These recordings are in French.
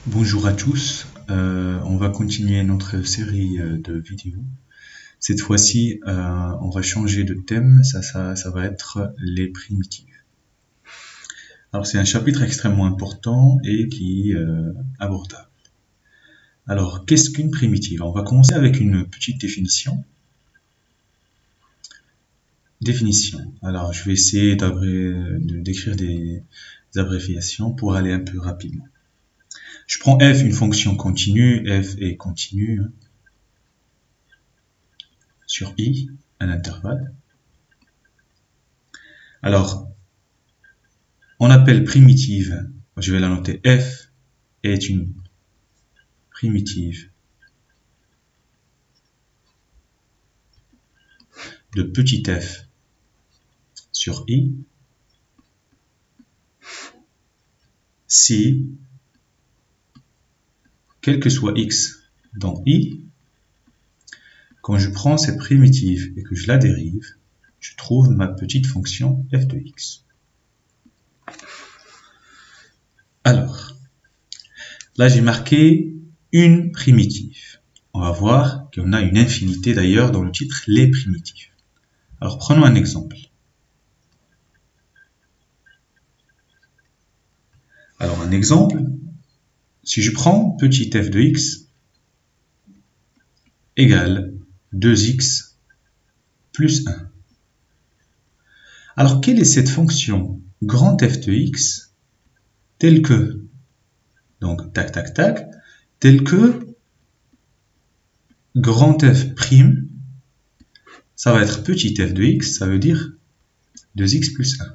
Bonjour à tous, on va continuer notre série de vidéos. Cette fois-ci, on va changer de thème, ça va être les primitives. Alors c'est un chapitre extrêmement important et qui est abordable. Alors qu'est-ce qu'une primitive? On va commencer avec une petite définition. Alors je vais essayer d'écrire des abréviations pour aller un peu rapidement. Je prends f, une fonction continue, f est continue sur i, un intervalle. Alors, on appelle primitive, je vais la noter, f est une primitive de petit f sur i si, quel que soit x dans i, quand je prends cette primitive et que je la dérive, je trouve ma petite fonction f de x. Alors, là j'ai marqué une primitive. On va voir qu'on a une infinité d'ailleurs dans le titre les primitives. Alors prenons un exemple. Alors un exemple, si je prends petit f de x égale 2x plus 1. Alors quelle est cette fonction grand f de x telle que, donc tac tac tac, telle que grand f prime, ça va être petit f de x, ça veut dire 2x plus 1.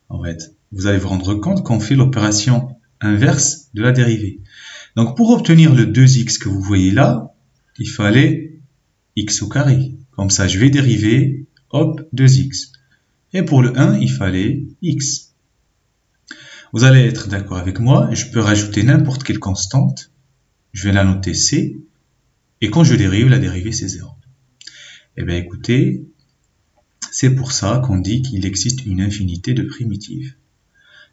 En fait, vous allez vous rendre compte qu'on fait l'opération inverse de la dérivée. Donc pour obtenir le 2x que vous voyez là, il fallait x au carré. Comme ça, je vais dériver, hop, 2x. Et pour le 1, il fallait x. Vous allez être d'accord avec moi, je peux rajouter n'importe quelle constante. Je vais la noter c. Et quand je dérive, la dérivée c'est 0. Eh bien écoutez, c'est pour ça qu'on dit qu'il existe une infinité de primitives.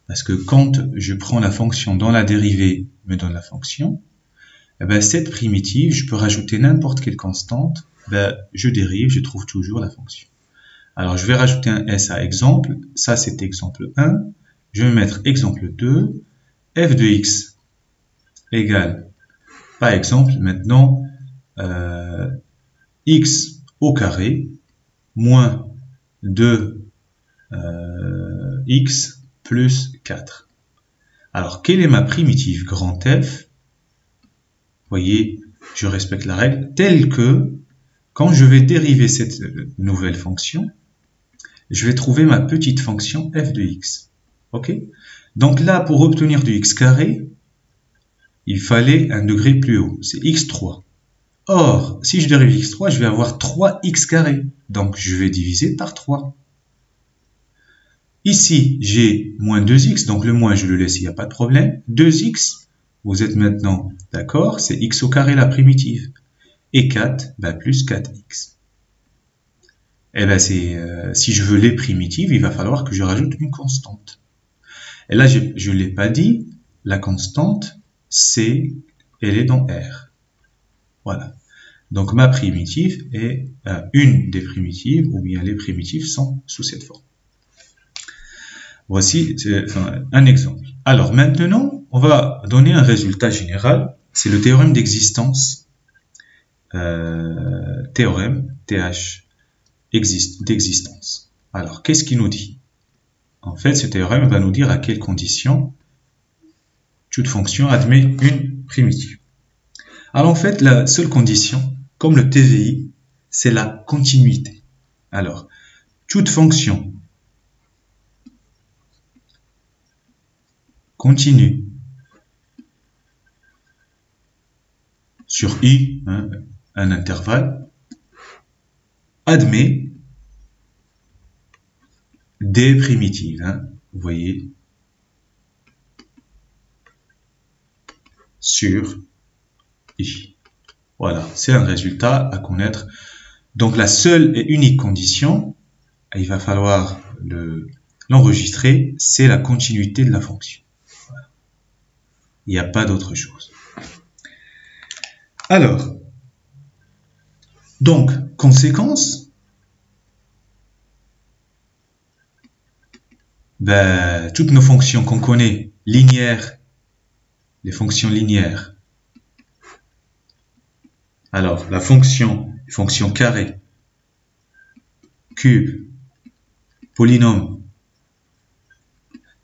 Parce que quand je prends la fonction dans la dérivée me donne la fonction, eh bien cette primitive, je peux rajouter n'importe quelle constante, je dérive, je trouve toujours la fonction. Alors je vais rajouter un s à exemple, ça c'est exemple 1, je vais mettre exemple 2, f de x égale, par exemple maintenant, x au carré moins 2x plus 4. Alors, quelle est ma primitive grand F? Vous voyez, je respecte la règle, telle que, quand je vais dériver cette nouvelle fonction, je vais trouver ma petite fonction f de x. Ok? Donc là, pour obtenir du x carré, il fallait un degré plus haut, c'est x3. Or, si je dérive x3, je vais avoir 3x carré. Donc, je vais diviser par 3. Ici, j'ai moins 2x, donc le moins, je le laisse, il n'y a pas de problème. 2x, vous êtes maintenant d'accord, c'est x au carré la primitive. Et 4, plus 4x. Et bien, si je veux les primitives, il va falloir que je rajoute une constante. Et là, je ne l'ai pas dit, la constante, elle est dans R. Voilà. Donc ma primitive est une des primitives, ou bien les primitives sont sous cette forme. Voici un exemple. Alors maintenant, on va donner un résultat général. C'est le théorème d'existence. Théorème, TH, d'existence. Alors, qu'est-ce qu'il nous dit? En fait, ce théorème va nous dire à quelles conditions toute fonction admet une primitive. Alors en fait, la seule condition, comme le TVI, c'est la continuité. Alors, toute fonction continue sur i, un intervalle, admet des primitives. Vous voyez, sur i. Voilà, c'est un résultat à connaître. Donc la seule et unique condition, il va falloir l'enregistrer, c'est la continuité de la fonction. Voilà. Il n'y a pas d'autre chose. Alors, donc, conséquence, ben, toutes nos fonctions qu'on connaît, linéaires, les fonctions linéaires. Alors, la fonction carré, cube, polynôme,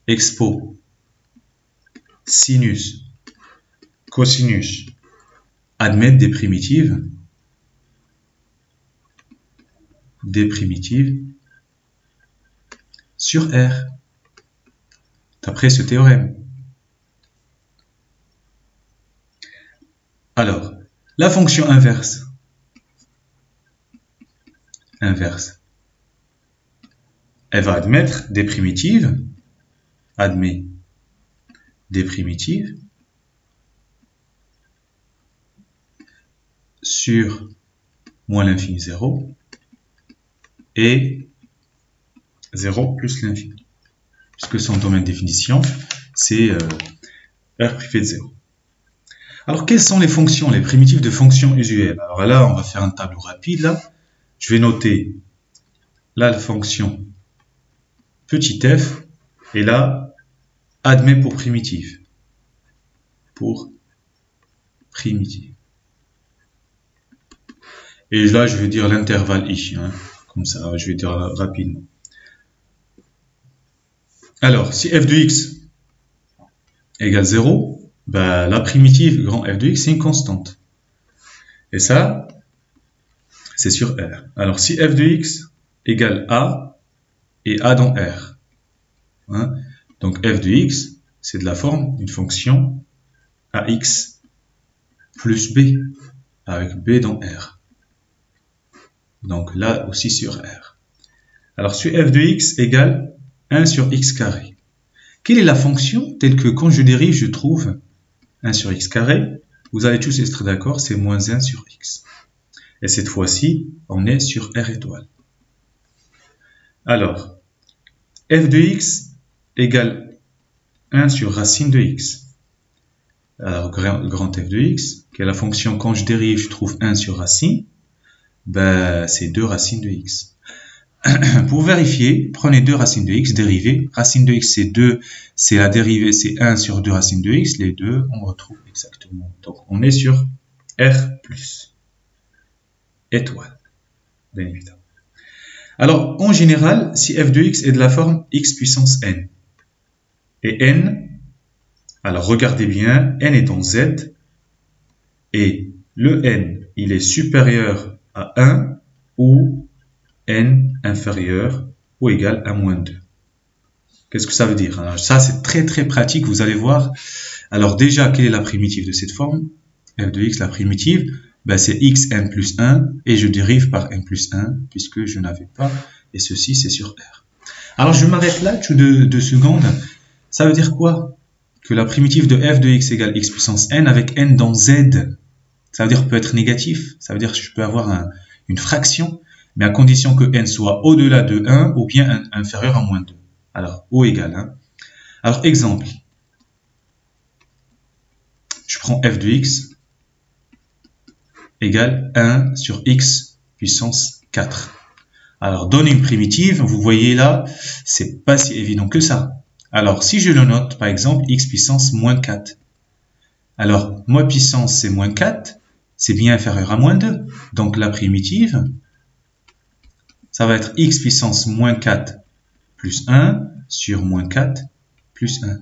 expo, sinus, cosinus, admettent des primitives sur R, d'après ce théorème. Alors, la fonction inverse, elle va admettre des primitives, sur moins l'infini 0 et 0 plus l'infini, puisque son domaine de définition, c'est R privé de 0. Alors, quelles sont les fonctions, les primitives de fonctions usuelles? Alors là, on va faire un tableau rapide. Là, je vais noter là la fonction petit f, et là, admet pour primitive. Et là, je vais dire l'intervalle i, hein, comme ça, je vais dire rapidement. Alors, si f de x égale 0, ben, la primitive grand f de x, c'est une constante. Et ça, c'est sur R. Alors, si f de x égale a, et a dans R. Hein, donc, f de x, c'est de la forme d'une fonction ax plus b, avec b dans R. Donc, là aussi sur R. Alors, si f de x égale 1 sur x carré. Quelle est la fonction telle que quand je dérive, je trouve 1 sur x carré? Vous allez tous être d'accord, c'est moins 1 sur x. Et cette fois-ci, on est sur R étoile. Alors, f de x égale 1 sur racine de x. Alors, grand f de x, qui est la fonction quand je dérive, je trouve 1 sur racine, ben, c'est 2 racines de x. Pour vérifier, prenez 2 racines de x, dérivez. Racine de x, c'est 2, c'est la dérivée, c'est 1 sur 2 racines de x. Les deux, on retrouve exactement. Donc, on est sur R plus étoile, bien évidemment. Alors, en général, si f de x est de la forme x puissance n, et n, alors regardez bien, n est dans z, et le n, il est supérieur à 1 ou n inférieur ou égal à moins 2. Qu'est-ce que ça veut dire? Alors, ça, c'est très très pratique, vous allez voir. Alors déjà, quelle est la primitive de cette forme? F de x, la primitive, ben, c'est xn plus 1, et je dérive par n plus 1, puisque je n'avais pas, et ceci, c'est sur R. Alors, je m'arrête là, 2 secondes. Ça veut dire quoi? Que la primitive de f de x égale x puissance n avec n dans z. Ça veut dire peut être négatif, ça veut dire que je peux avoir une fraction, mais à condition que n soit au-delà de 1 ou bien inférieur à moins 2. Alors, ou égal 1. Alors, exemple. Je prends f de x égale 1 sur x puissance 4. Alors, donner une primitive, vous voyez là, c'est pas si évident que ça. Alors, si je le note, par exemple, x puissance moins 4. Alors, moins puissance, c'est moins 4, c'est bien inférieur à moins 2. Donc, la primitive, ça va être x puissance moins 4 plus 1 sur moins 4 plus 1.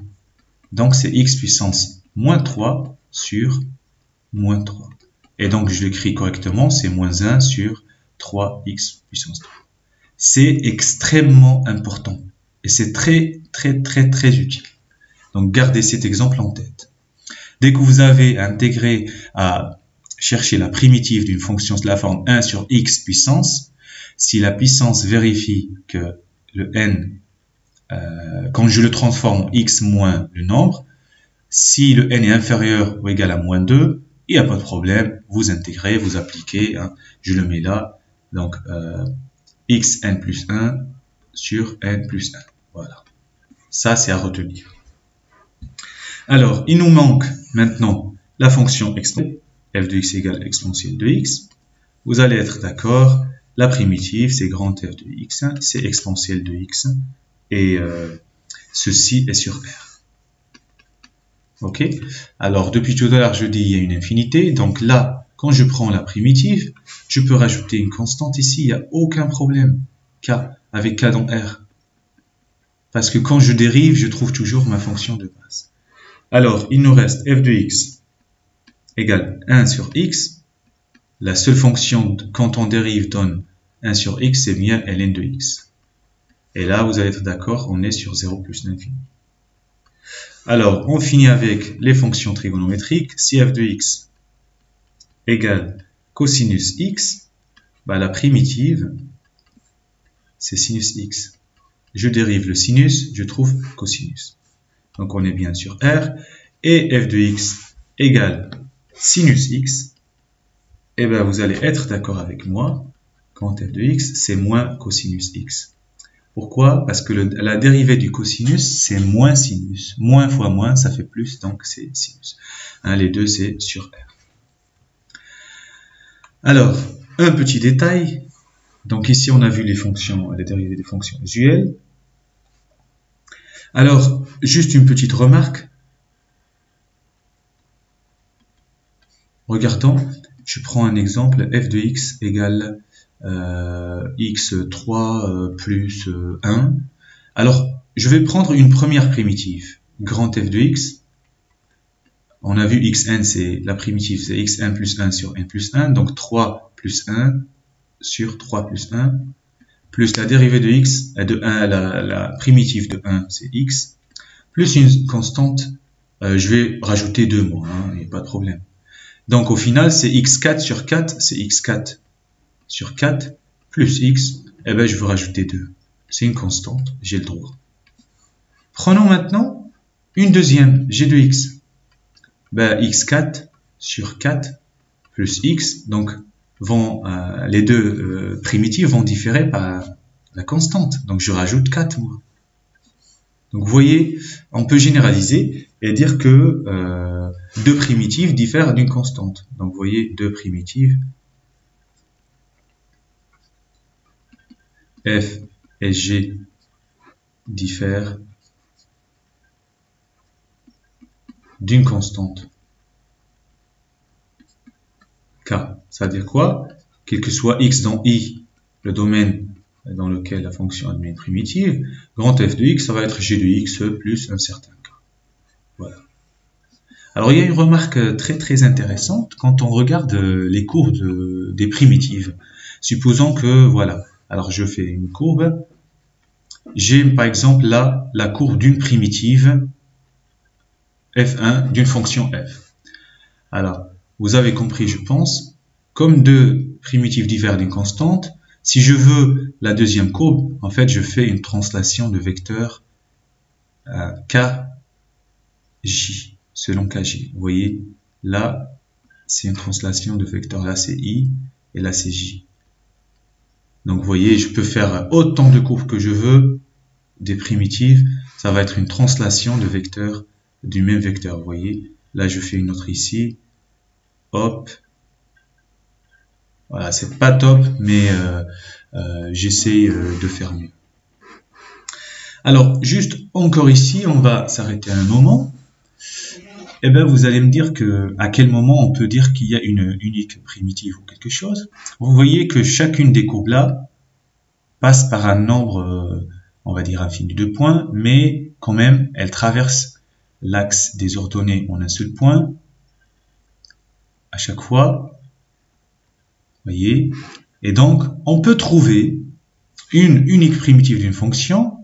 Donc, c'est x puissance moins 3 sur moins 3. Et donc, je l'écris correctement, c'est moins 1 sur 3x puissance 3. C'est extrêmement important. Et c'est très, très, très, très utile. Donc, gardez cet exemple en tête. Dès que vous avez intégré à chercher la primitive d'une fonction de la forme 1 sur x puissance, si la puissance vérifie que le n, quand je le transforme en x moins le nombre, si le n est inférieur ou égal à moins 2, il n'y a pas de problème, vous intégrez, vous appliquez, hein, je le mets là, donc xn plus 1 sur n plus 1. Voilà. Ça, c'est à retenir. Alors, il nous manque maintenant la fonction exponentielle, f de x égale exponentielle de x. Vous allez être d'accord, la primitive, c'est grand F de x, c'est exponentielle de x, et ceci est sur R. Ok? Alors, depuis tout à l'heure, je dis il y a une infinité, donc là, quand je prends la primitive, je peux rajouter une constante ici, il n'y a aucun problème, k, avec k dans R. Parce que quand je dérive, je trouve toujours ma fonction de base. Alors, il nous reste f de x égale 1 sur x. La seule fonction, quand on dérive, donne 1 sur x, c'est bien ln de x. Et là, vous allez être d'accord, on est sur 0 plus l'infini. Alors, on finit avec les fonctions trigonométriques. Si f de x égale cosinus x, bah, la primitive, c'est sinus x. Je dérive le sinus, je trouve cosinus. Donc, on est bien sur R. Et f de x égale sinus x, et bien vous allez être d'accord avec moi, quand f de x, c'est moins cosinus x. Pourquoi? Parce que la dérivée du cosinus, c'est moins sinus. Moins fois moins, ça fait plus, donc c'est sinus. Hein, les deux, c'est sur R. Alors, un petit détail. Donc ici, on a vu les fonctions, les dérivées des fonctions usuelles. Alors, juste une petite remarque. Regardons, je prends un exemple, f de x égale x3 plus 1. Alors, je vais prendre une première primitive, grand f de x. On a vu xn, c'est la primitive, c'est xn plus 1 sur n plus 1, donc 3 plus 1 sur 3 plus 1, plus la dérivée de x, de 1, la primitive de 1, c'est x, plus une constante, je vais rajouter 2 mots, il n'y a pas de problème. Donc au final, c'est x4 sur 4, c'est x4 sur 4, plus x, et ben je veux rajouter 2. C'est une constante, j'ai le droit. Prenons maintenant une deuxième, g de x. Ben, x4 sur 4 plus x, donc les deux primitives vont différer par la constante. Donc je rajoute 4 moi. Donc vous voyez, on peut généraliser et dire que deux primitives diffèrent d'une constante. Donc vous voyez, deux primitives, f et g diffèrent d'une constante k. Ça veut dire quoi? Quel que soit x dans i, le domaine dans lequel la fonction admet une primitive, grand f de x, ça va être g de x plus un certain k. Voilà. Alors il y a une remarque très très intéressante quand on regarde les courbes des primitives. Supposons que, voilà, alors je fais une courbe, j'ai par exemple là la courbe d'une primitive f1 d'une fonction f. Alors, vous avez compris, je pense, comme deux primitives diffèrent d'une constante, si je veux la deuxième courbe, en fait, je fais une translation de vecteur kj, selon kj. Vous voyez, là, c'est une translation de vecteur, là c'est i, et là c'est j. Donc, vous voyez, je peux faire autant de courbes que je veux, des primitives, ça va être une translation de vecteur du même vecteur. Vous voyez, là je fais une autre ici, hop, voilà, c'est pas top, mais j'essaie de faire mieux. Alors, juste encore ici, on va s'arrêter un moment. Et bien, vous allez me dire à quel moment on peut dire qu'il y a une unique primitive ou quelque chose. Vous voyez que chacune des courbes là passe par un nombre, on va dire infini de points, mais quand même, elle traverse l'axe des ordonnées en un seul point à chaque fois. Voyez, et donc on peut trouver une unique primitive d'une fonction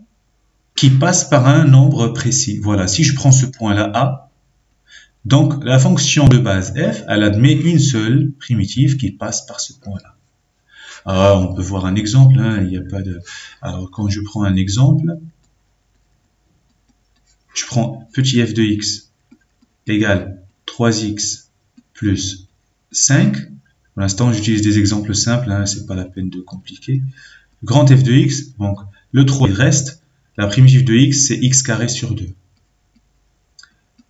qui passe par un nombre précis. Voilà, si je prends ce point-là A, donc la fonction de base f, elle admet une seule primitive qui passe par ce point-là. Alors, on peut voir un exemple, il n'y a pas de... Alors, quand je prends un exemple, je prends petit f de x égale 3x plus 5. Pour l'instant, j'utilise des exemples simples, c'est pas la peine de compliquer. Grand f de x, donc le 3 il reste, la primitive de x c'est x carré sur 2.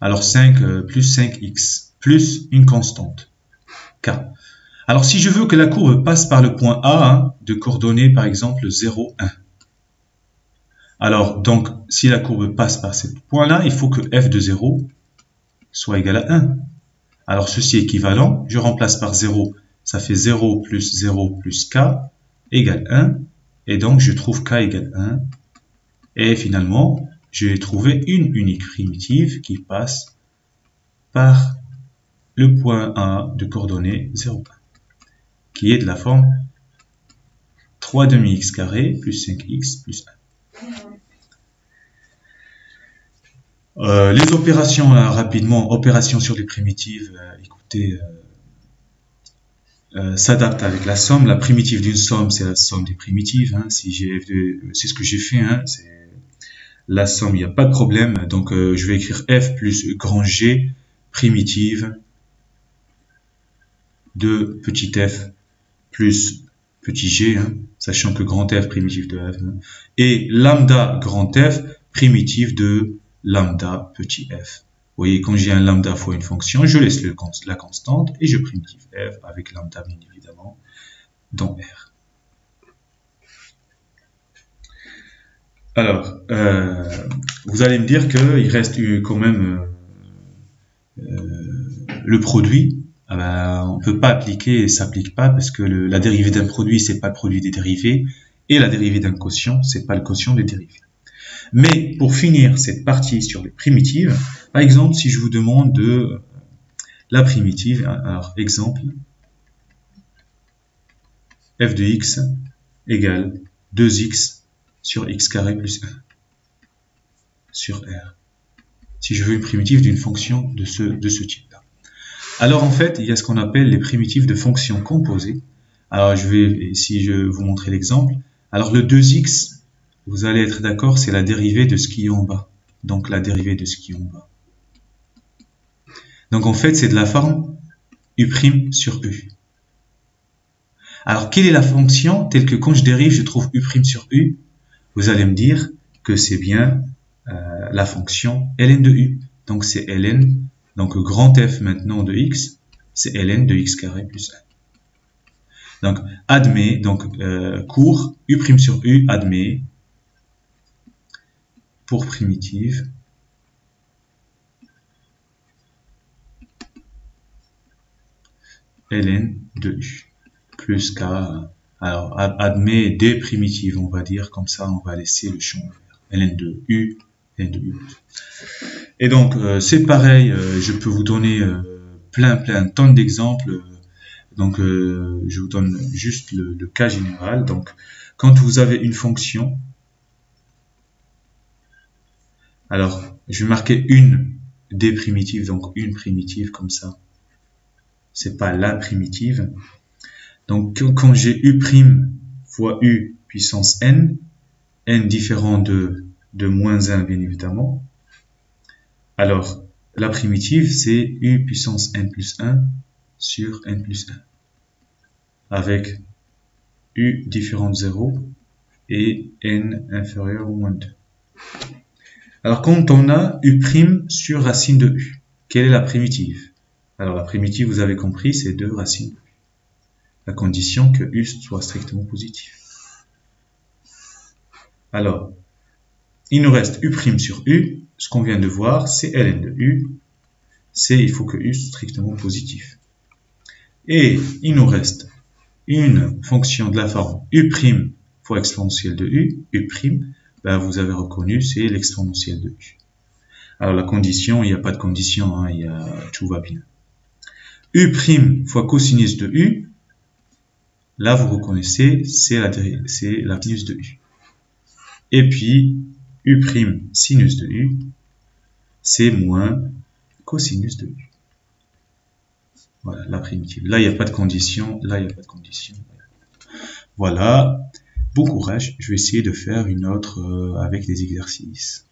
Alors 5 plus 5x plus une constante, k. Alors si je veux que la courbe passe par le point A, hein, de coordonnées par exemple 0, 1. Alors donc si la courbe passe par ce point-là, il faut que f de 0 soit égal à 1. Alors ceci est équivalent, je remplace par 0, ça fait 0 plus k égale 1. Et donc je trouve k égale 1. Et finalement, j'ai trouvé une unique primitive qui passe par le point A de coordonnées 0, 1, qui est de la forme 3 demi-x carré plus 5x plus 1. Les opérations, là, rapidement, opérations sur les primitives, écoutez, s'adaptent avec la somme. La primitive d'une somme, c'est la somme des primitives. Hein. Si c'est ce que j'ai fait. Hein. La somme, il n'y a pas de problème. Donc, je vais écrire f plus grand G, primitive de petit f plus petit g, hein, sachant que grand F, primitive de f, hein, et lambda grand F, primitive de lambda petit f. Vous voyez, quand j'ai un lambda fois une fonction, je laisse la constante et je primitive f avec lambda, bien évidemment, dans R. Alors, vous allez me dire qu'il reste quand même le produit. Ah ben, on ne peut pas appliquer et ça s'applique pas parce que la dérivée d'un produit, c'est pas le produit des dérivés, et la dérivée d'un quotient, c'est pas le quotient des dérivés. Mais pour finir cette partie sur les primitives, par exemple, si je vous demande de la primitive, alors exemple, f de x égale 2x sur x carré plus 1 sur R. Si je veux une primitive d'une fonction de ce type-là. Alors en fait, il y a ce qu'on appelle les primitives de fonctions composées. Alors si je vous montrer l'exemple, alors le 2x, vous allez être d'accord, c'est la dérivée de ce qui est en bas. Donc la dérivée de ce qui est en bas. Donc en fait, c'est de la forme u' sur u. Alors quelle est la fonction telle que quand je dérive, je trouve u' sur u? Vous allez me dire que c'est bien la fonction ln de u. Donc c'est ln, donc grand F maintenant de x, c'est ln de x carré plus 1. Donc admet, donc court, u' sur u admet pour primitive ln de u plus k. Alors admet des primitives, on va dire, comme ça on va laisser le champ ouvert. ln de u, ln de u. Et donc c'est pareil, je peux vous donner plein tonnes d'exemples. Donc je vous donne juste le cas général. Donc quand vous avez une fonction, alors je vais marquer une des primitives, donc une primitive comme ça. C'est pas la primitive. Donc quand j'ai u' fois u puissance n, n différent de moins 1 bien évidemment, alors la primitive c'est u puissance n plus 1 sur n plus 1, avec u différent de 0 et n inférieur ou moins 2. Alors quand on a u' sur racine de u, quelle est la primitive? Alors la primitive, vous avez compris, c'est 2 racines de u. À condition que u soit strictement positif. Alors, il nous reste u' sur u. Ce qu'on vient de voir, c'est ln de u. Il faut que u soit strictement positif. Et il nous reste une fonction de la forme u' fois exponentielle de u. u', ben vous avez reconnu, c'est l'exponentielle de u. Alors la condition, il n'y a pas de condition, hein, tout va bien. u' fois cosinus de u. Là, vous reconnaissez, c'est la sinus de u. Et puis, u' sinus de u, c'est moins cosinus de u. Voilà, la primitive. Là, il n'y a pas de condition. Là, il n'y a pas de condition. Voilà. Bon courage. Je vais essayer de faire une autre avec des exercices.